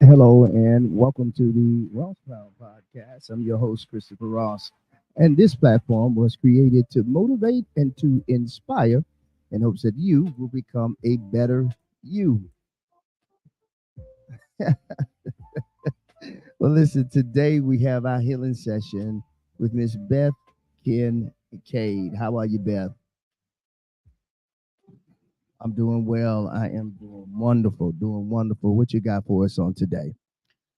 Hello and welcome to the Ross Brown Podcast. I'm your host, Christopher Ross. And this platform was created to motivate and to inspire in hopes that you will become a better you. Well, listen, today we have our healing session with Miss Beth Kincaid. How are you, Beth? I'm doing well. I am doing wonderful, doing wonderful. What you got for us on today?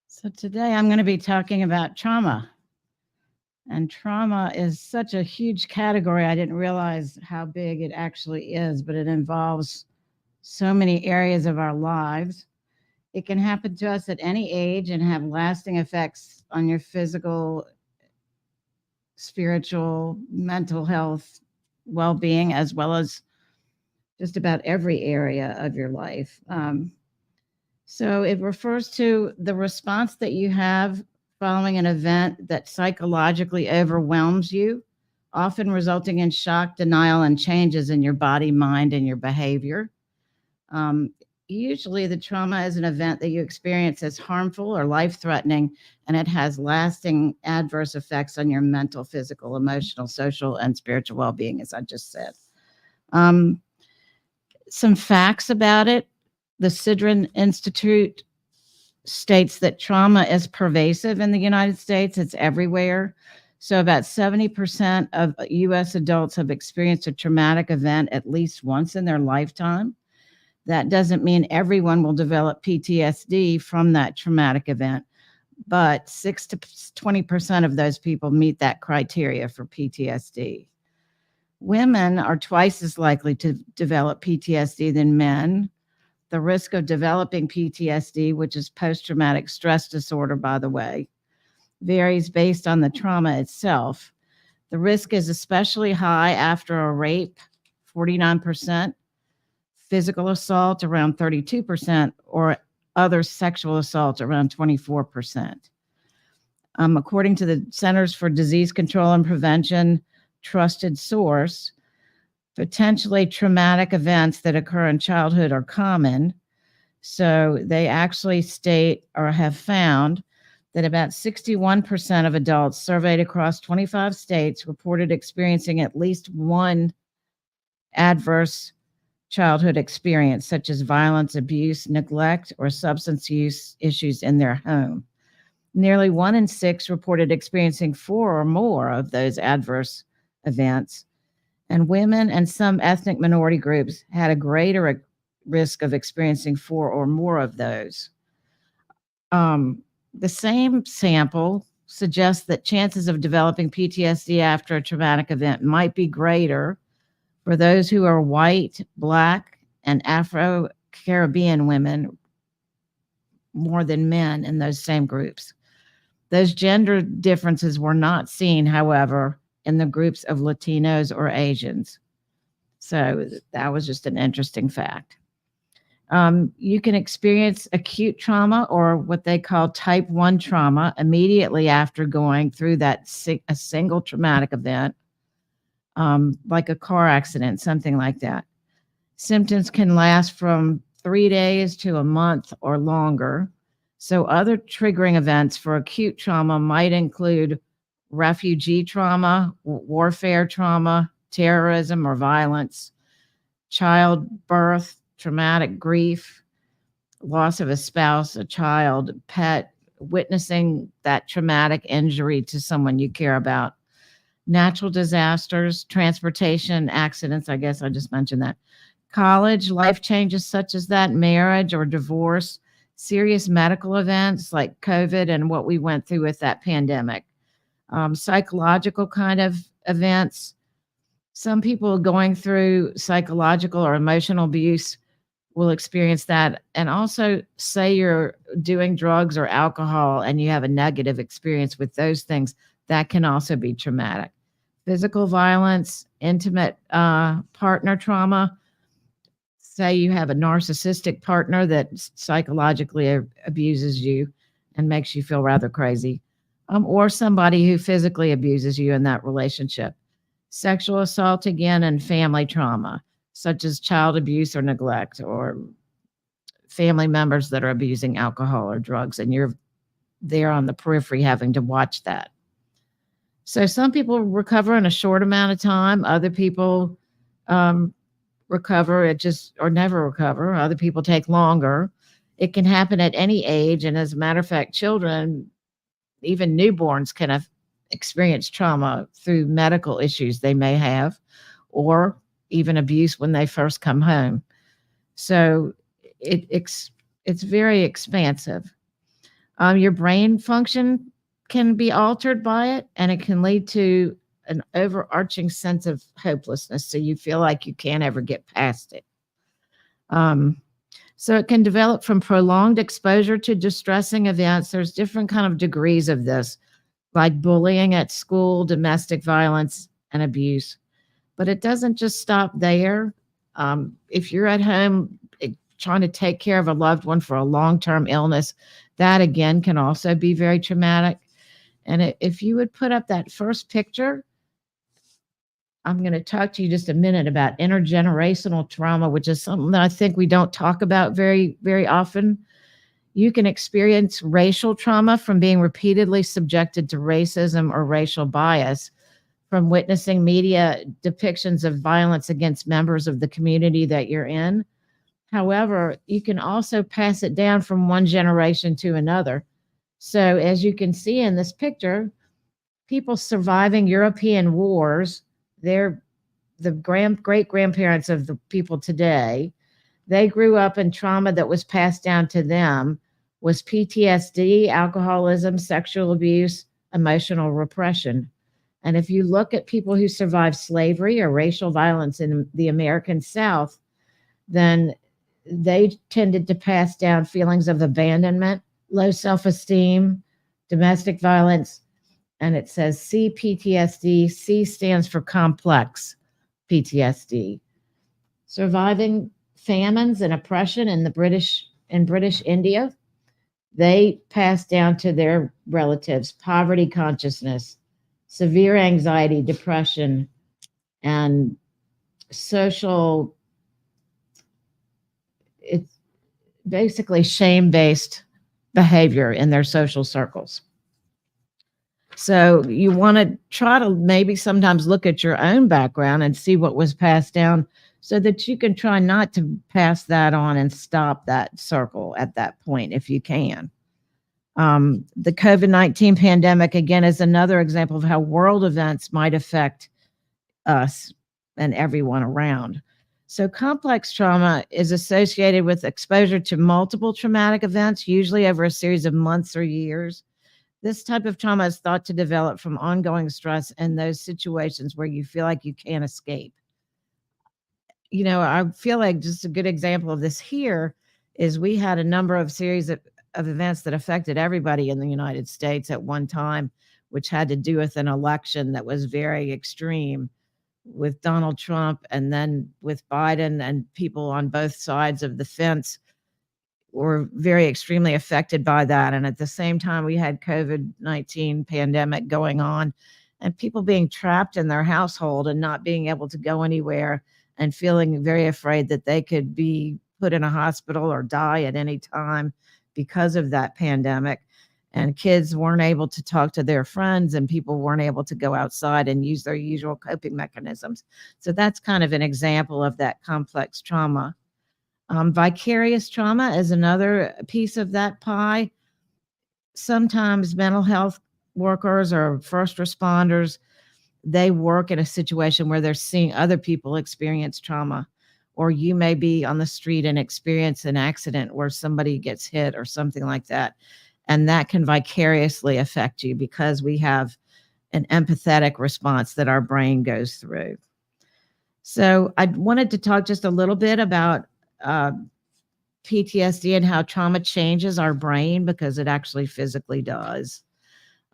So today I'm going to be talking about trauma. And trauma is such a huge category. I didn't realize how big it actually is, but it involves so many areas of our lives. It can happen to us at any age and have lasting effects on your physical, spiritual, mental health, well-being, as well as just about every area of your life. So it refers to the response that you have following an event that psychologically overwhelms you, often resulting in shock, denial, and changes in your body, mind, and your behavior. Usually the trauma is an event that you experience as harmful or life-threatening, and it has lasting adverse effects on your mental, physical, emotional, social, and spiritual well-being, as I just said. Some facts about it. The Sidran Institute states that trauma is pervasive in the United States. It's everywhere. So about 70% of U.S. adults have experienced a traumatic event at least once in their lifetime. That doesn't mean everyone will develop PTSD from that traumatic event, but 6 to 20% of those people meet that criteria for PTSD. Women are twice as likely to develop PTSD than men. The risk of developing PTSD, which is post-traumatic stress disorder, by the way, varies based on the trauma itself. The risk is especially high after a rape, 49%, physical assault, around 32%, or other sexual assault, around 24%. According to the Centers for Disease Control and Prevention, trusted source, potentially traumatic events that occur in childhood are common. So they actually state or have found that about 61% of adults surveyed across 25 states reported experiencing at least one adverse childhood experience, such as violence, abuse, neglect, or substance use issues in their home. Nearly 1 in 6 reported experiencing 4 or more of those adverse events. And women and some ethnic minority groups had a greater risk of experiencing 4 or more of those. The same sample suggests that chances of developing PTSD after a traumatic event might be greater for those who are white, black, and Afro Caribbean women more than men in those same groups. Those gender differences were not seen, however, in the groups of Latinos or Asians. So that was just an interesting fact. You can experience acute trauma or what they call type 1 trauma immediately after going through a single traumatic event, like a car accident, something like that. Symptoms can last from 3 days to a month or longer. So, other triggering events for acute trauma might include refugee trauma, warfare trauma, terrorism or violence, childbirth, traumatic grief, loss of a spouse, a child, pet, witnessing that traumatic injury to someone you care about, natural disasters, transportation accidents. I guess I just mentioned that. College, life changes such as that, marriage or divorce, serious medical events like COVID and what we went through with that pandemic, psychological kind of events. Some people going through psychological or emotional abuse will experience that. And also, say you're doing drugs or alcohol and you have a negative experience with those things, that can also be traumatic. Physical violence, intimate partner trauma. Say you have a narcissistic partner that psychologically abuses you and makes you feel rather crazy, or somebody who physically abuses you in that relationship. Sexual assault, again, and family trauma, such as child abuse or neglect, or family members that are abusing alcohol or drugs, and you're there on the periphery having to watch that. So some people recover in a short amount of time. Other people recover it just or never recover. Other people take longer. It can happen at any age. And as a matter of fact, children, even newborns, can have experienced trauma through medical issues they may have, or even abuse when they first come home. So it's very expansive. Your brain function can be altered by it, and it can lead to an overarching sense of hopelessness. So you feel like you can't ever get past it. Um, so it can develop from prolonged exposure to distressing events. There's different kind of degrees of this, like bullying at school, domestic violence, and abuse. But it doesn't just stop there. If you're at home trying to take care of a loved one for a long-term illness, that again can also be very traumatic. And if you would put up that first picture, I'm going to talk to you just a minute about intergenerational trauma, which is something that I think we don't talk about very, very often. You can experience racial trauma from being repeatedly subjected to racism or racial bias, from witnessing media depictions of violence against members of the community that you're in. However, you can also pass it down from one generation to another. So, as you can see in this picture, people surviving European wars, they're the great grandparents of the people today. They grew up in trauma that was passed down to them was PTSD, alcoholism, sexual abuse, emotional repression. And if you look at people who survived slavery or racial violence in the American South, then they tended to pass down feelings of abandonment, low self-esteem, domestic violence, and it says CPTSD. C stands for complex PTSD. Surviving famines and oppression in British India, they passed down to their relatives poverty consciousness, severe anxiety, depression, and social. It's basically shame-based behavior in their social circles. So you want to try to maybe sometimes look at your own background and see what was passed down so that you can try not to pass that on and stop that circle at that point if you can. The COVID-19 pandemic, again, is another example of how world events might affect us and everyone around. So, complex trauma is associated with exposure to multiple traumatic events, usually over a series of months or years. This type of trauma is thought to develop from ongoing stress in those situations where you feel like you can't escape. I feel like just a good example of this here is we had a number of series of events that affected everybody in the United States at one time, which had to do with an election that was very extreme with Donald Trump and then with Biden, and people on both sides of the fence were very extremely affected by that. And at the same time, we had COVID-19 pandemic going on and people being trapped in their household and not being able to go anywhere and feeling very afraid that they could be put in a hospital or die at any time because of that pandemic. And kids weren't able to talk to their friends, and people weren't able to go outside and use their usual coping mechanisms. So that's kind of an example of that complex trauma. Vicarious trauma is another piece of that pie. Sometimes mental health workers or first responders, they work in a situation where they're seeing other people experience trauma, or you may be on the street and experience an accident where somebody gets hit or something like that, and that can vicariously affect you because we have an empathetic response that our brain goes through. So I wanted to talk just a little bit about PTSD and how trauma changes our brain, because it actually physically does.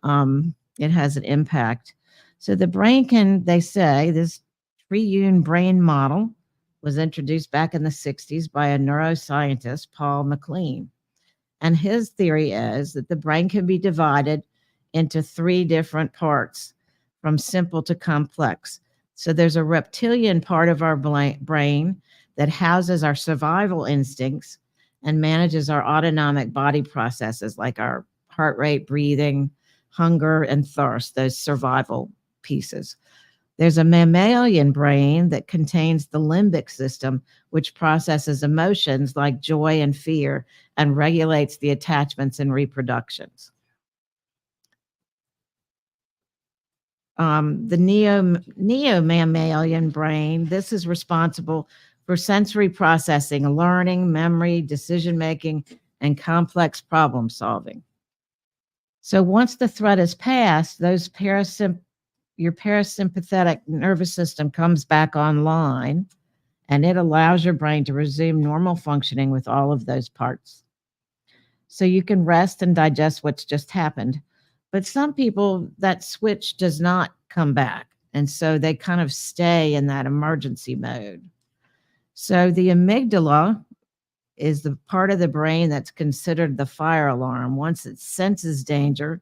It has an impact. So the brain can, they say, this triune brain model was introduced back in the 60s by a neuroscientist, Paul MacLean. And his theory is that the brain can be divided into three different parts, from simple to complex. So there's a reptilian part of our brain that houses our survival instincts and manages our autonomic body processes like our heart rate, breathing, hunger, and thirst, those survival pieces. There's a mammalian brain that contains the limbic system, which processes emotions like joy and fear and regulates the attachments and reproductions. The neo mammalian brain, this is responsible for sensory processing, learning, memory, decision making, and complex problem solving. So once the threat is passed, your parasympathetic nervous system comes back online, and it allows your brain to resume normal functioning with all of those parts. So you can rest and digest what's just happened. But some people, that switch does not come back. And so they kind of stay in that emergency mode. So the amygdala is the part of the brain that's considered the fire alarm. Once it senses danger,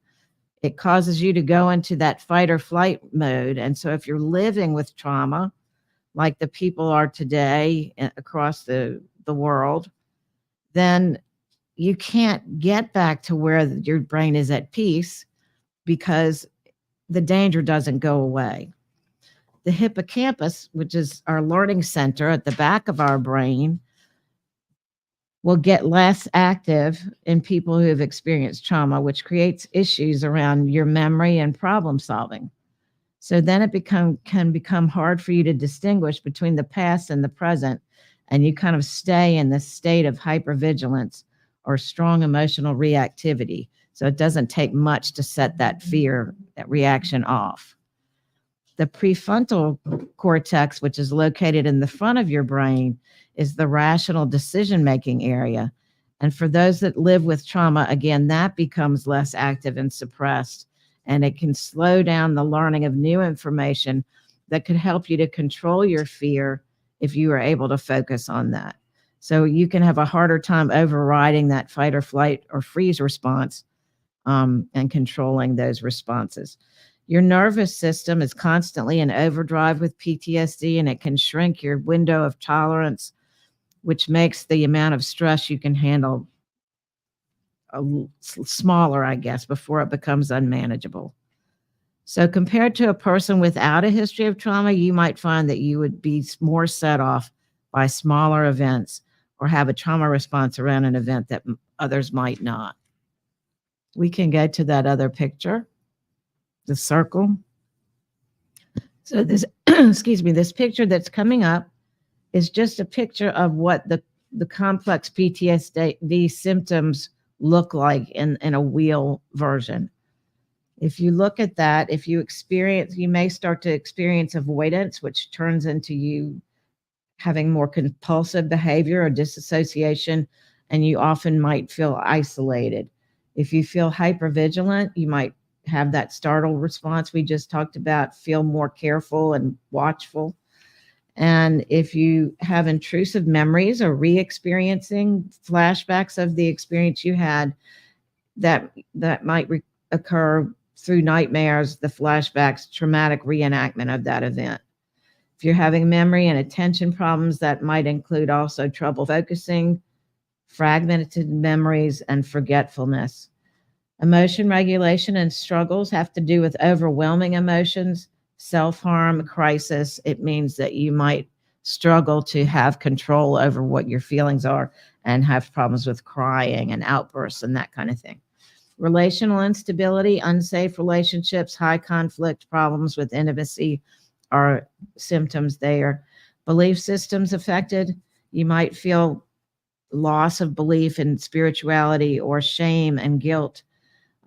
it causes you to go into that fight or flight mode. And so if you're living with trauma, like the people are today across the world, then you can't get back to where your brain is at peace because the danger doesn't go away. The hippocampus, which is our learning center at the back of our brain, will get less active in people who have experienced trauma, which creates issues around your memory and problem solving. So then it can become hard for you to distinguish between the past and the present, and you kind of stay in this state of hypervigilance or strong emotional reactivity. So it doesn't take much to set that fear, that reaction off. The prefrontal cortex, which is located in the front of your brain, is the rational decision making area. And for those that live with trauma, again, that becomes less active and suppressed, and it can slow down the learning of new information that could help you to control your fear if you are able to focus on that. So you can have a harder time overriding that fight or flight or freeze response, and controlling those responses. Your nervous system is constantly in overdrive with PTSD, and it can shrink your window of tolerance, which makes the amount of stress you can handle smaller, I guess, before it becomes unmanageable. So compared to a person without a history of trauma, you might find that you would be more set off by smaller events or have a trauma response around an event that others might not. We can go to that other picture, the circle. So this, excuse me, this picture that's coming up is just a picture of what the complex PTSD symptoms look like in a wheel version. If you look at that, if you experience, you may start to experience avoidance, which turns into you having more compulsive behavior or disassociation, and you often might feel isolated. If you feel hypervigilant, you might have that startle response we just talked about, feel more careful and watchful. And if you have intrusive memories or re experiencing flashbacks of the experience you had, that might occur through nightmares, the flashbacks, traumatic reenactment of that event. If you're having memory and attention problems, that might include also trouble focusing, fragmented memories, and forgetfulness. Emotion regulation and struggles have to do with overwhelming emotions, self harm, crisis. It means that you might struggle to have control over what your feelings are and have problems with crying and outbursts and that kind of thing. Relational instability, unsafe relationships, high conflict, problems with intimacy are symptoms there. Belief systems affected. You might feel loss of belief in spirituality or shame and guilt,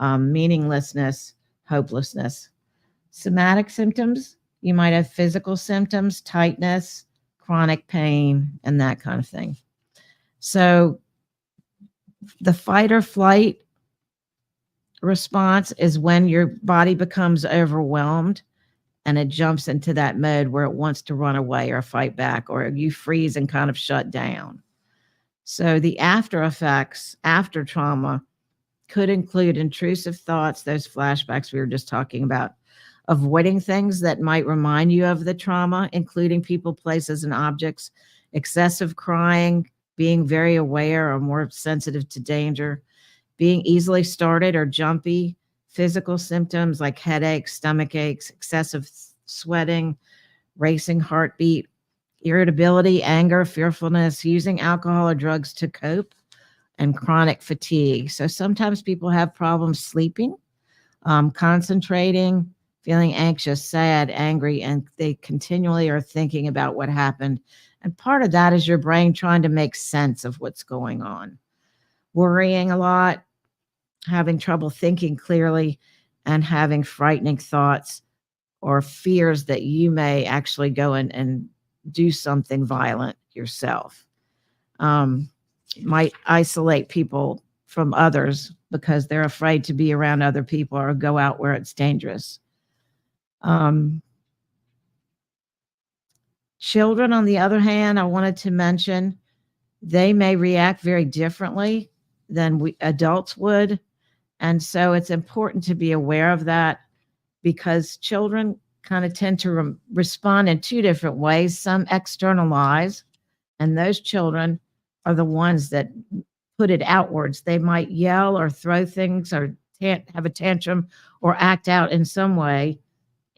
meaninglessness, hopelessness. Somatic symptoms. You might have physical symptoms, tightness, chronic pain, and that kind of thing. So the fight or flight response is when your body becomes overwhelmed and it jumps into that mode where it wants to run away or fight back, or you freeze and kind of shut down. So the after effects after trauma could include intrusive thoughts, those flashbacks we were just talking about, avoiding things that might remind you of the trauma, including people, places, and objects, excessive crying, being very aware or more sensitive to danger, being easily started or jumpy, physical symptoms like headaches, stomach aches, excessive sweating, racing heartbeat, irritability, anger, fearfulness, using alcohol or drugs to cope, and chronic fatigue. So sometimes people have problems sleeping, concentrating, feeling anxious, sad, angry, and they continually are thinking about what happened. And part of that is your brain trying to make sense of what's going on. Worrying a lot, having trouble thinking clearly, and having frightening thoughts or fears that you may actually go and do something violent yourself. Um, might isolate people from others because they're afraid to be around other people or go out where it's dangerous. Um, Children, on the other hand, I wanted to mention they may react very differently than we adults would. And so it's important to be aware of that because children kind of tend to respond in two different ways. Some externalize, and those children are the ones that put it outwards. They might yell or throw things or have a tantrum or act out in some way,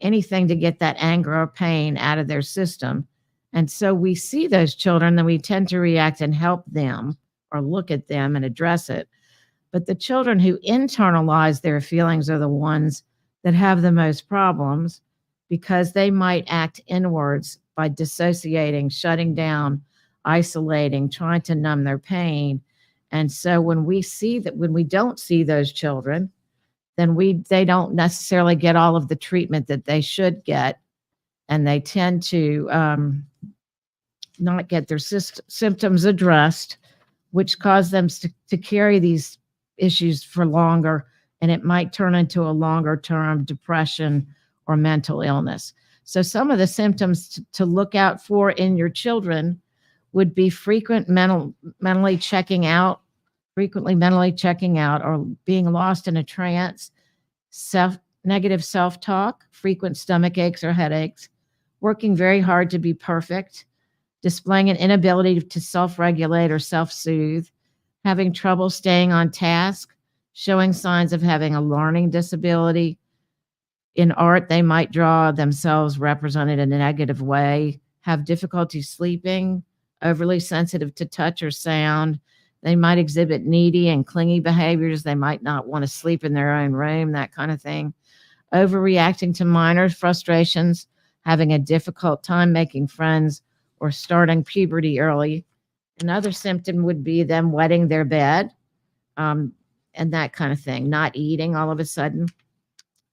anything to get that anger or pain out of their system. And so we see those children, then we tend to react and help them or look at them and address it. But the children who internalize their feelings are the ones that have the most problems because they might act inwards by dissociating, shutting down, isolating, trying to numb their pain. And so when we see that, when we don't see those children, then they don't necessarily get all of the treatment that they should get, and they tend to not get their symptoms addressed, which cause them to carry these issues for longer, and it might turn into a longer term depression or mental illness. So some of the symptoms to look out for in your children would be mentally checking out, frequently mentally checking out, or being lost in a trance, negative self-talk, frequent stomach aches or headaches, working very hard to be perfect, displaying an inability to self-regulate or self-soothe, having trouble staying on task, showing signs of having a learning disability. In art, they might draw themselves represented in a negative way, have difficulty sleeping, overly sensitive to touch or sound. They might exhibit needy and clingy behaviors. They might not want to sleep in their own room, that kind of thing. Overreacting to minor frustrations, having a difficult time making friends, or starting puberty early. Another symptom would be them wetting their bed, and that kind of thing, not eating all of a sudden.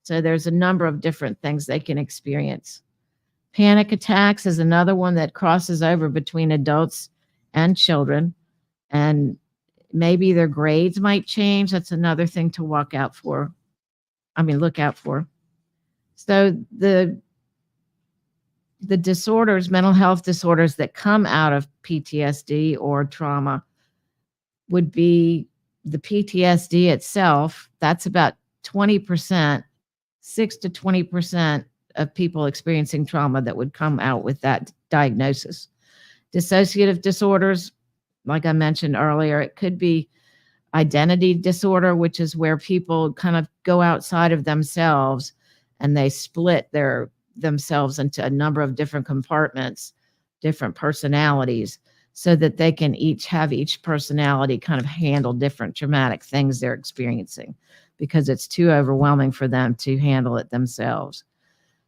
So there's a number of different things they can experience. Panic attacks is another one that crosses over between adults and children, and maybe their grades might change. That's another thing to look out for. So the disorders, mental health disorders that come out of PTSD or trauma would be the PTSD itself. That's about 20%, 6 to 20% of people experiencing trauma that would come out with that diagnosis. Dissociative disorders, like I mentioned earlier, it could be identity disorder, which is where people kind of go outside of themselves and they split themselves into a number of different compartments, different personalities, so that they can have each personality kind of handle different traumatic things they're experiencing, because it's too overwhelming for them to handle it themselves.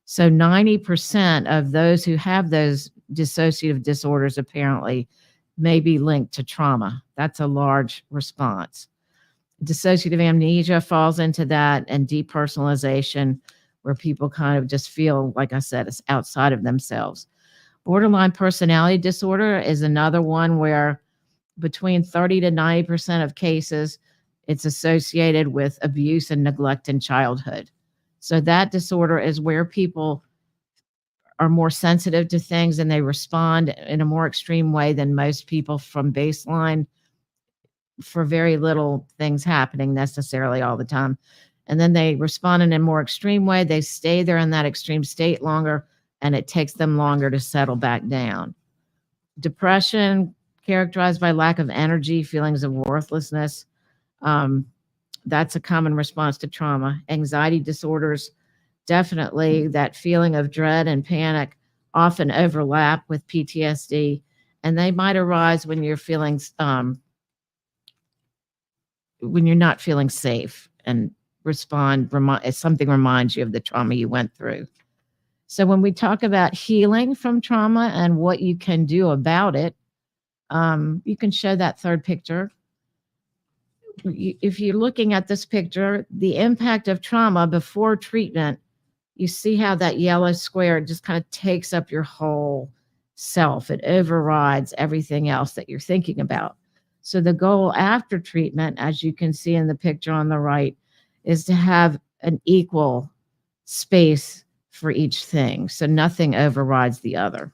So 90% of those who have those dissociative disorders apparently may be linked to trauma. That's a large response. Dissociative amnesia falls into that, and depersonalization, where people kind of just feel, like I said, it's outside of themselves. Borderline personality disorder is another one where between 30 to 90% of cases, it's associated with abuse and neglect in childhood. So that disorder is where people are more sensitive to things and they respond in a more extreme way than most people from baseline, for very little things happening necessarily all the time. And then they respond in a more extreme way. They stay there in that extreme state longer, and it takes them longer to settle back down. Depression, characterized by lack of energy, feelings of worthlessness. That's a common response to trauma. Anxiety disorders, definitely that feeling of dread and panic often overlap with PTSD, and they might arise when you're feeling when you're not feeling safe and if something reminds you of the trauma you went through. So when we talk about healing from trauma and what you can do about it, you can show that third picture. If you're looking at this picture, the impact of trauma before treatment, you see how that yellow square just kind of takes up your whole self. It overrides everything else that you're thinking about. So the goal after treatment, as you can see in the picture on the right, is to have an equal space for each thing, so nothing overrides the other.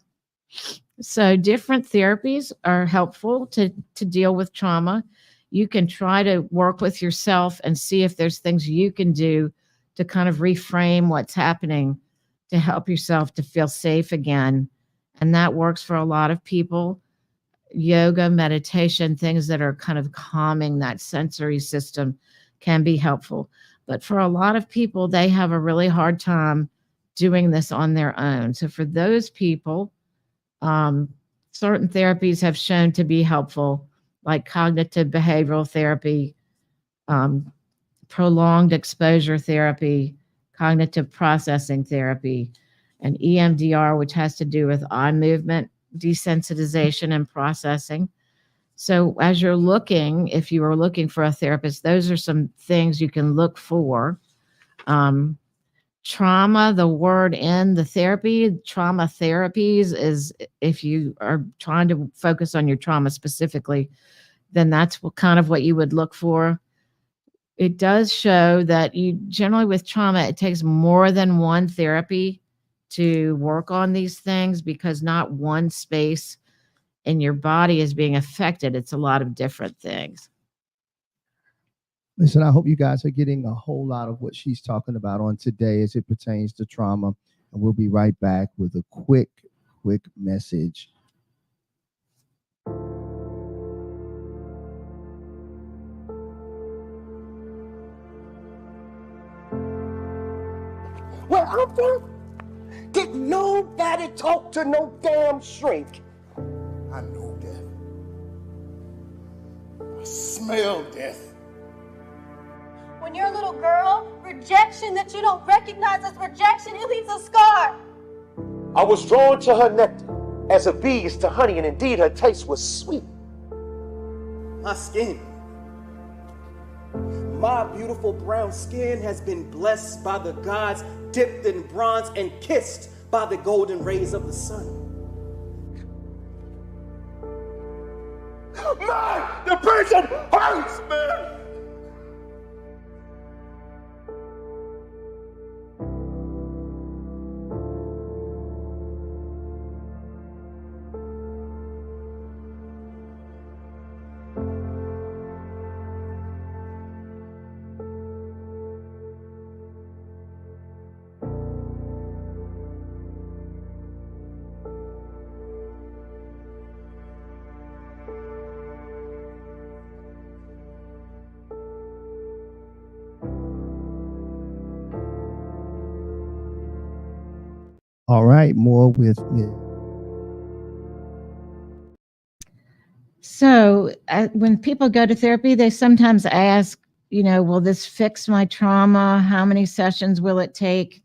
So different therapies are helpful to deal with trauma. You can try to work with yourself and see if there's things you can do to kind of reframe what's happening to help yourself to feel safe again. And that works for a lot of people. Yoga, meditation, things that are kind of calming that sensory system can be helpful. But for a lot of people, they have a really hard time doing this on their own. So for those people, certain therapies have shown to be helpful, like cognitive behavioral therapy, prolonged exposure therapy, cognitive processing therapy, and EMDR, which has to do with eye movement desensitization and processing. So as you're looking, if you are looking for a therapist, those are some things you can look for. Trauma, the word in the therapy, trauma therapies, is if you are trying to focus on your trauma specifically, then that's kind of what you would look for. It does show that you generally with trauma, it takes more than one therapy to work on these things, because not one space in your body is being affected. It's a lot of different things. Listen, I hope you guys are getting a whole lot of what she's talking about on today as it pertains to trauma. And we'll be right back with a quick message. Where I'm from, did nobody talk to no damn shrink. I know death. I smell death. When you're a little girl, rejection that you don't recognize as rejection, it leaves a scar. I was drawn to her nectar, as a bee's to honey, and indeed her taste was sweet. My skin, my beautiful brown skin has been blessed by the gods, dipped in bronze and kissed by the golden rays of the sun. Man, the prison hurts, man! All right, more with Miss. So when people go to therapy, they sometimes ask, will this fix my trauma? How many sessions will it take?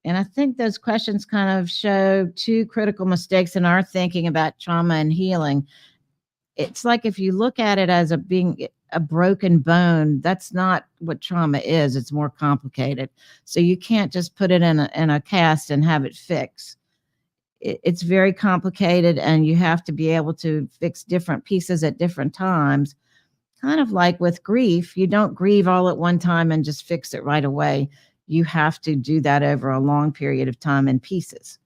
And I think those questions kind of show two critical mistakes in our thinking about trauma and healing. It's like if you look at it as being a broken bone, that's not what trauma is. It's more complicated. So you can't just put it in a cast and have it fix. It's very complicated, and you have to be able to fix different pieces at different times. Kind of like with grief, you don't grieve all at one time and just fix it right away. You have to do that over a long period of time in pieces.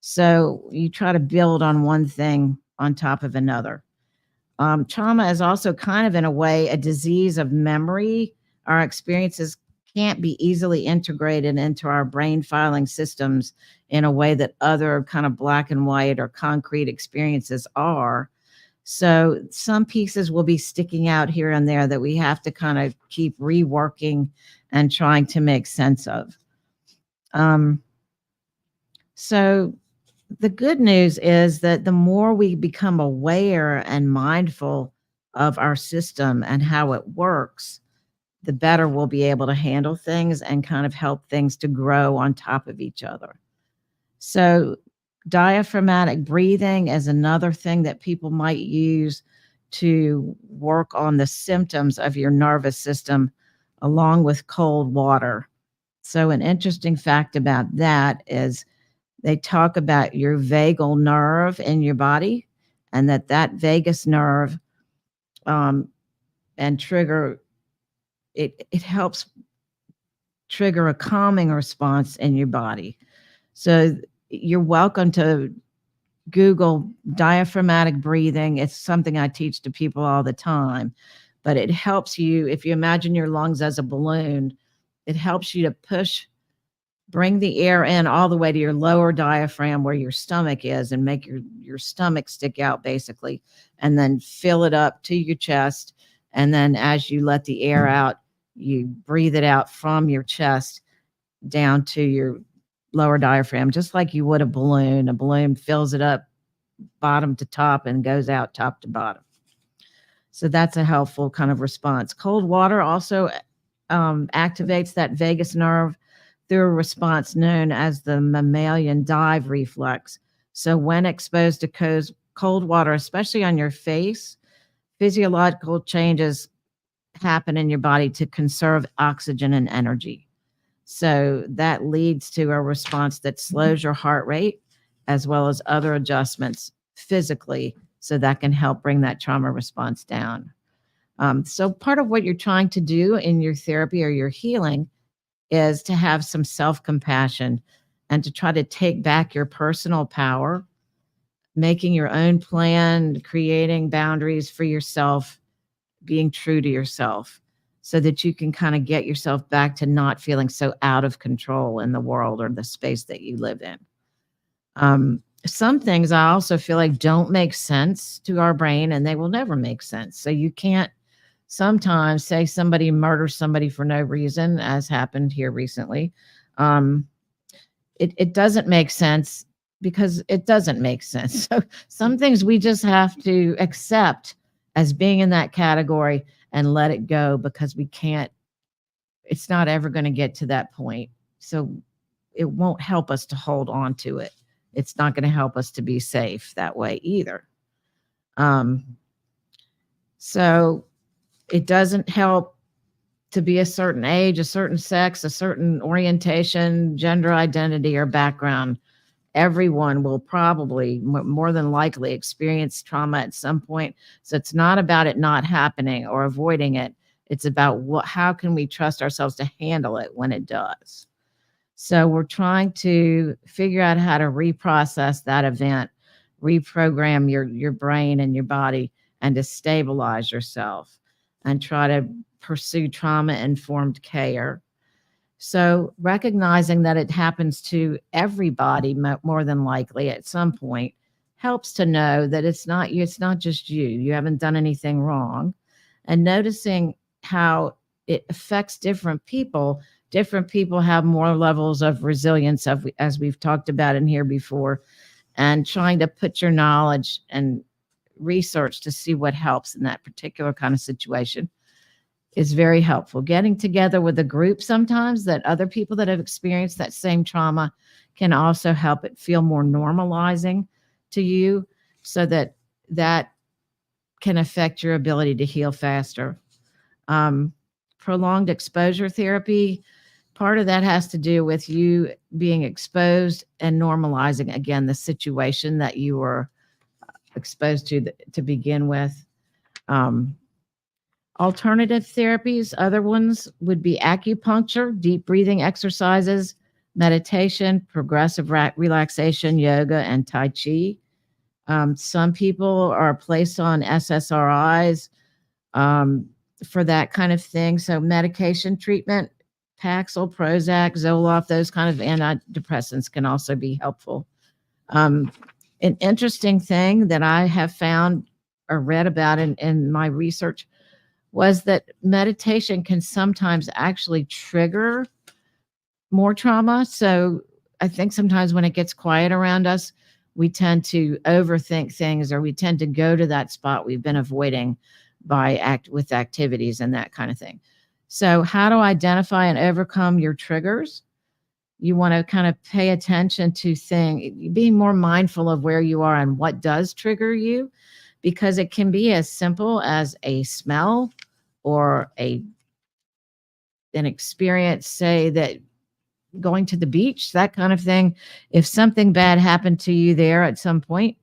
So you try to build on one thing on top of another. Trauma is also kind of, in a way, a disease of memory. Our experiences can't be easily integrated into our brain filing systems in a way that other kind of black and white or concrete experiences are. So some pieces will be sticking out here and there that we have to kind of keep reworking and trying to make sense of. So the good news is that the more we become aware and mindful of our system and how it works, the better we'll be able to handle things and kind of help things to grow on top of each other. So diaphragmatic breathing is another thing that people might use to work on the symptoms of your nervous system, along with cold water. So an interesting fact about that is they talk about your vagal nerve in your body, and that vagus nerve and trigger, it helps trigger a calming response in your body. So you're welcome to Google diaphragmatic breathing. It's something I teach to people all the time, but it helps you. If you imagine your lungs as a balloon, it helps you to bring the air in all the way to your lower diaphragm where your stomach is, and make your stomach stick out, basically, and then fill it up to your chest. And then as you let the air out, you breathe it out from your chest down to your lower diaphragm, just like you would a balloon. A balloon fills it up bottom to top and goes out top to bottom. So that's a helpful kind of response. Cold water also activates that vagus nerve through a response known as the mammalian dive reflex. So when exposed to cold water, especially on your face, physiological changes happen in your body to conserve oxygen and energy. So that leads to a response that slows your heart rate, as well as other adjustments physically, so that can help bring that trauma response down. So part of what you're trying to do in your therapy or your healing is to have some self-compassion and to try to take back your personal power, making your own plan, creating boundaries for yourself, being true to yourself, so that you can kind of get yourself back to not feeling so out of control in the world or the space that you live in. Some things I also feel like don't make sense to our brain, and they will never make sense. So you can't sometimes say somebody murders somebody for no reason, as happened here recently. It doesn't make sense because it doesn't make sense. So some things we just have to accept as being in that category and let it go, because we can't, it's not ever going to get to that point. So it won't help us to hold on to it. it's not going to help us to be safe that way either. So it doesn't help to be a certain age, a certain sex, a certain orientation, gender identity, or background. Everyone will probably more than likely experience trauma at some point. So it's not about it not happening or avoiding it. It's about how can we trust ourselves to handle it when it does. So we're trying to figure out how to reprocess that event, reprogram your brain and your body, and to stabilize yourself and try to pursue trauma-informed care. So recognizing that it happens to everybody more than likely at some point helps to know that it's not you, it's not just you. You haven't done anything wrong. And noticing how it affects different people. Different people have more levels of resilience, as we've talked about in here before, and trying to put your knowledge and research to see what helps in that particular kind of situation is very helpful. Getting together with a group sometimes that other people that have experienced that same trauma can also help it feel more normalizing to you, so that that can affect your ability to heal faster. Prolonged exposure therapy, part of that has to do with you being exposed and normalizing, again, the situation that you were exposed to begin with. Alternative therapies, other ones would be acupuncture, deep breathing exercises, meditation, progressive relaxation, yoga, and Tai Chi. Some people are placed on SSRIs for that kind of thing. So medication treatment, Paxil, Prozac, Zoloft, those kind of antidepressants can also be helpful. An interesting thing that I have found or read about in my research was that meditation can sometimes actually trigger more trauma. So I think sometimes when it gets quiet around us, we tend to overthink things, or we tend to go to that spot we've been avoiding with activities and that kind of thing. So how to identify and overcome your triggers? You want to kind of pay attention to being more mindful of where you are and what does trigger you, because it can be as simple as a smell or an experience, say that going to the beach, that kind of thing. If something bad happened to you there at some point,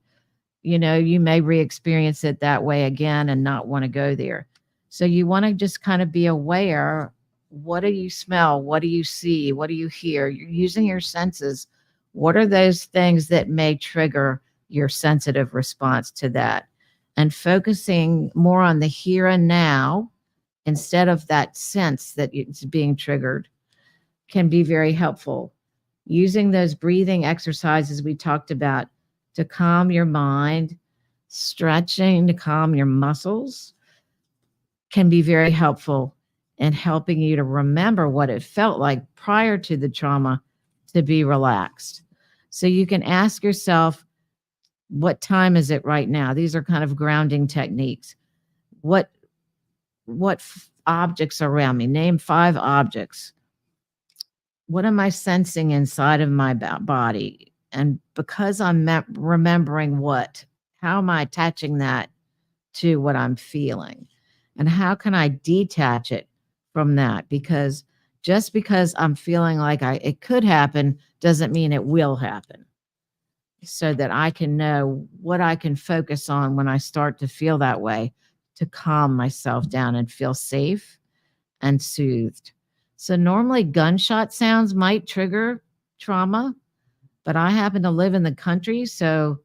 you may re-experience it that way again and not want to go there. So you want to just kind of be aware. What do you smell? What do you see? What do you hear? You're using your senses. What are those things that may trigger your sensitive response to that? And focusing more on the here and now instead of that sense that it's being triggered can be very helpful. Using those breathing exercises we talked about to calm your mind, stretching to calm your muscles can be very helpful in helping you to remember what it felt like prior to the trauma to be relaxed. So you can ask yourself, what time is it right now? These are kind of grounding techniques. What objects are around me? Name 5 objects. What am I sensing inside of my body? And because I'm remembering how am I attaching that to what I'm feeling? And how can I detach it from that? Because just because I'm feeling like it could happen doesn't mean it will happen. So that I can know what I can focus on when I start to feel that way, to calm myself down and feel safe and soothed. So normally gunshot sounds might trigger trauma, but I happen to live in the country. So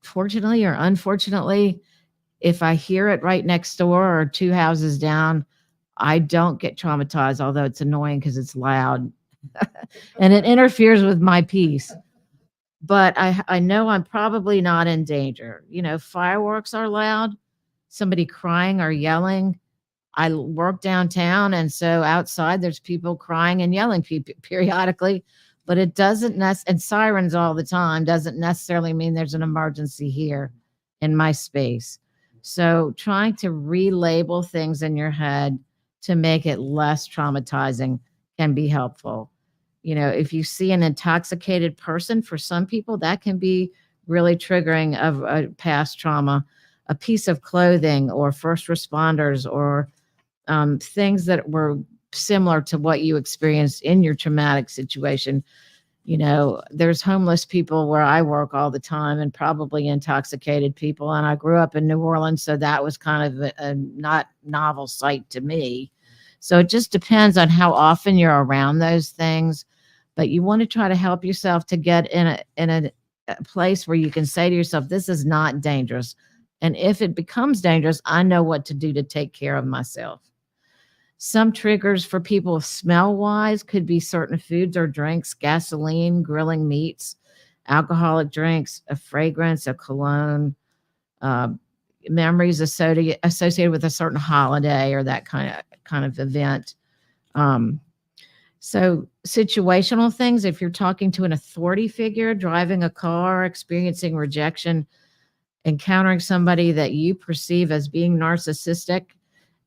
fortunately or unfortunately, if I hear it right next door or 2 houses down, I don't get traumatized, although it's annoying because it's loud and it interferes with my peace. But I know I'm probably not in danger. Fireworks are loud, somebody crying or yelling. I work downtown, and so outside there's people crying and yelling periodically, but it doesn't and sirens all the time doesn't necessarily mean there's an emergency here in my space. So trying to relabel things in your head to make it less traumatizing can be helpful. If you see an intoxicated person, for some people, that can be really triggering of a past trauma. A piece of clothing or first responders or things that were similar to what you experienced in your traumatic situation. There's homeless people where I work all the time and probably intoxicated people. And I grew up in New Orleans, so that was kind of a not novel sight to me. So it just depends on how often you're around those things. But you want to try to help yourself to get in a place where you can say to yourself, this is not dangerous. And if it becomes dangerous, I know what to do to take care of myself. Some triggers for people smell wise could be certain foods or drinks, gasoline, grilling meats, alcoholic drinks, a fragrance, a cologne, uh, memories associated with a certain holiday or that kind of event. Um, so situational things, if you're talking to an authority figure, driving a car, experiencing rejection, encountering somebody that you perceive as being narcissistic,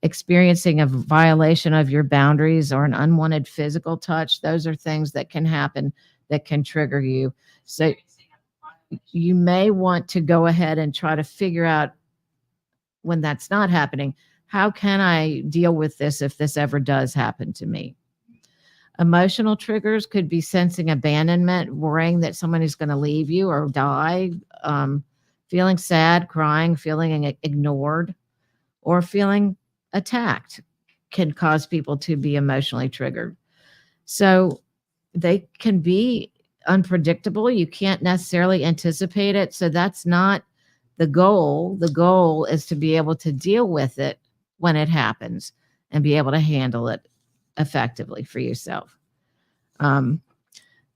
experiencing a violation of your boundaries or an unwanted physical touch, those are things that can happen that can trigger you. So you may want to go ahead and try to figure out, when that's not happening, how can I deal with this if this ever does happen to me? Emotional triggers could be sensing abandonment, worrying that someone is going to leave you or die, feeling sad, crying, feeling ignored, or feeling attacked can cause people to be emotionally triggered. So they can be unpredictable. You can't necessarily anticipate it. So that's not the goal. The goal is to be able to deal with it when it happens and be able to handle it effectively for yourself.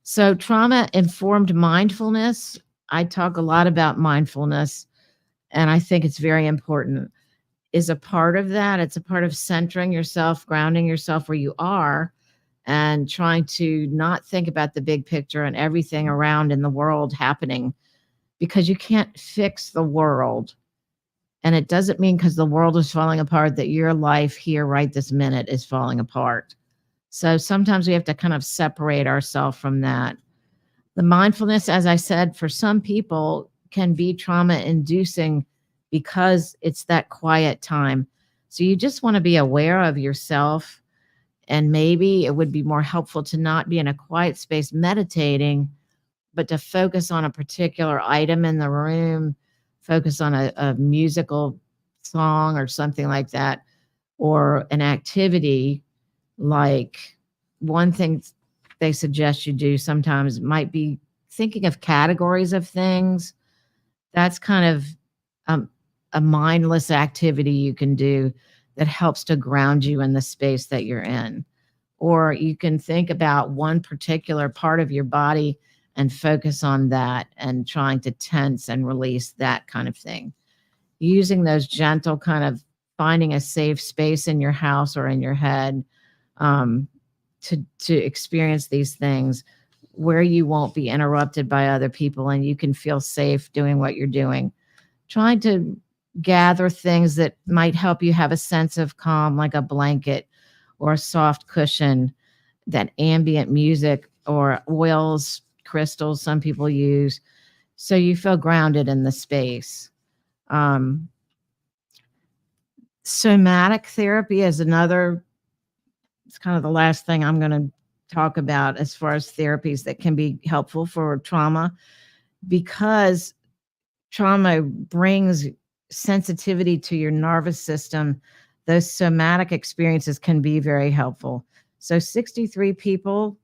So trauma informed mindfulness. I talk a lot about mindfulness, and I think it's very important, is a part of that. It's a part of centering yourself, grounding yourself where you are, and trying to not think about the big picture and everything around in the world happening, because you can't fix the world. And it doesn't mean because the world is falling apart that your life here right this minute is falling apart. So sometimes we have to kind of separate ourselves from that. The mindfulness, as I said, for some people can be trauma inducing because it's that quiet time. So you just want to be aware of yourself. And maybe it would be more helpful to not be in a quiet space meditating, but to focus on a particular item in the room, focus on a musical song or something like that, or an activity. Like, one thing they suggest you do sometimes might be thinking of categories of things. That's kind of a mindless activity you can do that helps to ground you in the space that you're in. Or you can think about one particular part of your body and focus on that and trying to tense and release that kind of thing. Using those gentle kind of finding a safe space in your house or in your head, to experience these things where you won't be interrupted by other people and you can feel safe doing what you're doing. Trying to gather things that might help you have a sense of calm, like a blanket or a soft cushion, that ambient music or oils, crystals some people use, so you feel grounded in the space. Somatic therapy is another, it's kind of the last thing I'm going to talk about as far as therapies that can be helpful for trauma, because trauma brings sensitivity to your nervous system. Those somatic experiences can be very helpful. So 63 people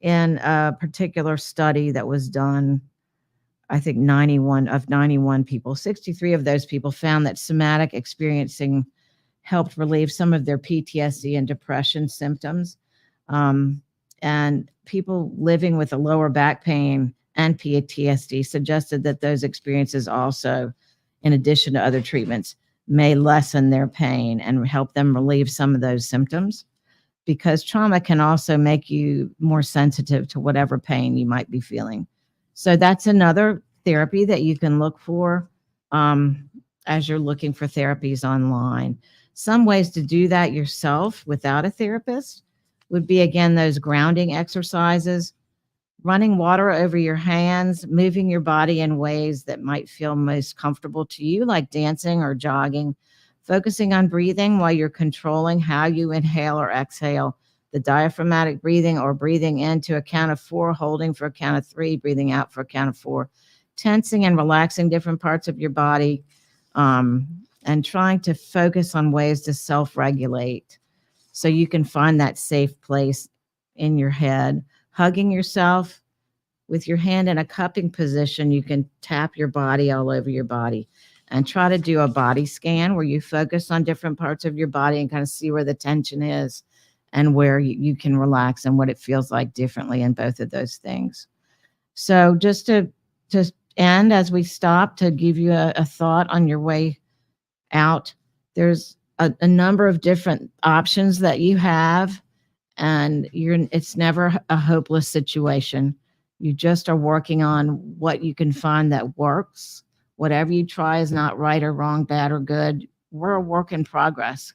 in a particular study that was done, I think 91 people, 63 of those people found that somatic experiencing helped relieve some of their PTSD and depression symptoms. And people living with a lower back pain and PTSD suggested that those experiences also, in addition to other treatments, may lessen their pain and help them relieve some of those symptoms, because trauma can also make you more sensitive to whatever pain you might be feeling. So that's another therapy that you can look for as you're looking for therapies online. Some ways to do that yourself without a therapist would be, again, those grounding exercises, running water over your hands, moving your body in ways that might feel most comfortable to you, like dancing or jogging, focusing on breathing while you're controlling how you inhale or exhale, the diaphragmatic breathing or breathing in to a count of 4, holding for a count of 3, breathing out for a count of 4, tensing and relaxing different parts of your body, and trying to focus on ways to self-regulate so you can find that safe place in your head. Hugging yourself with your hand in a cupping position, you can tap your body all over your body and try to do a body scan where you focus on different parts of your body and kind of see where the tension is and where you can relax and what it feels like differently in both of those things. So just to end as we stop, to give you a thought on your way out, there's a number of different options that you have, and it's never a hopeless situation. You just are working on what you can find that works. Whatever you try is not right or wrong, bad or good. We're a work in progress.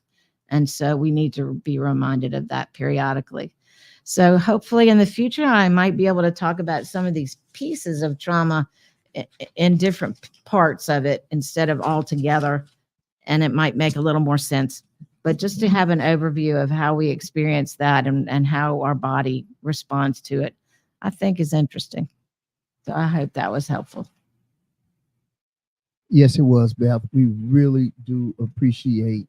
And so we need to be reminded of that periodically. So hopefully in the future, I might be able to talk about some of these pieces of trauma in different parts of it instead of all together. And it might make a little more sense. But just to have an overview of how we experience that and how our body responds to it, I think is interesting. So I hope that was helpful. Yes, it was, Beth. We really do appreciate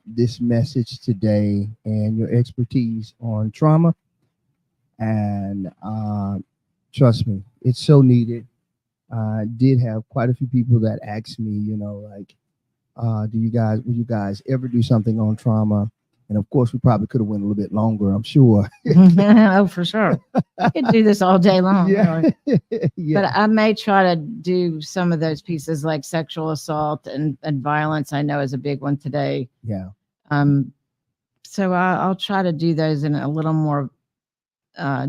this message today and your expertise on trauma. And trust me, it's so needed. I did have quite a few people that asked me, like, will you guys ever do something on trauma? And of course, we probably could have went a little bit longer, I'm sure. Oh, for sure. I could do this all day long. Yeah. Really. Yeah. But I may try to do some of those pieces like sexual assault and violence. I know is a big one today. Yeah. So I'll try to do those in a little more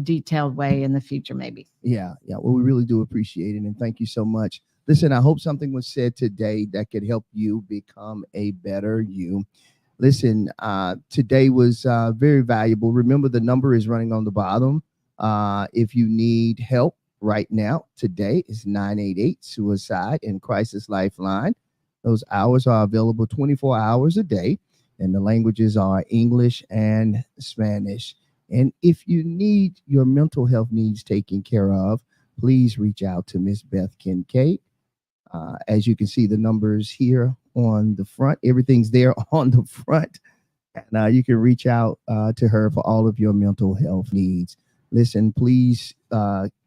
detailed way in the future, maybe. Yeah. Well, we really do appreciate it. And thank you so much. Listen, I hope something was said today that could help you become a better you. Listen, today was very valuable. Remember, the number is running on the bottom. If you need help right now, today is 988 Suicide and Crisis Lifeline. Those hours are available 24 hours a day, and the languages are English and Spanish. And if you need your mental health needs taken care of, please reach out to Miss Beth Kincaid. As you can see, the numbers here on the front, everything's there on the front. And you can reach out to her for all of your mental health needs. Listen, please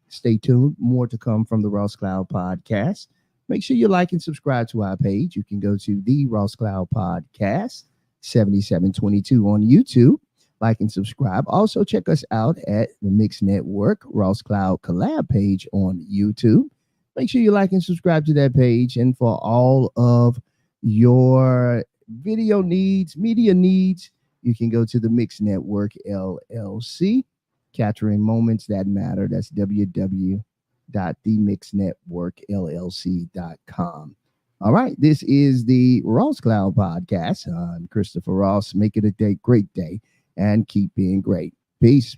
stay tuned. More to come from the Ross Cloud Podcast. Make sure you like and subscribe to our page. You can go to the Ross Cloud Podcast 7722 on YouTube. Like and subscribe. Also, check us out at the Mix Network Ross Cloud Collab page on YouTube. Make sure you like and subscribe to that page. And for all of your video needs, media needs, you can go to the Mix Network LLC, capturing moments that matter. That's www.themixnetworkllc.com. All right, this is the Ross Cloud Podcast. I'm Christopher Ross. Make it a great day and keep being great. Peace.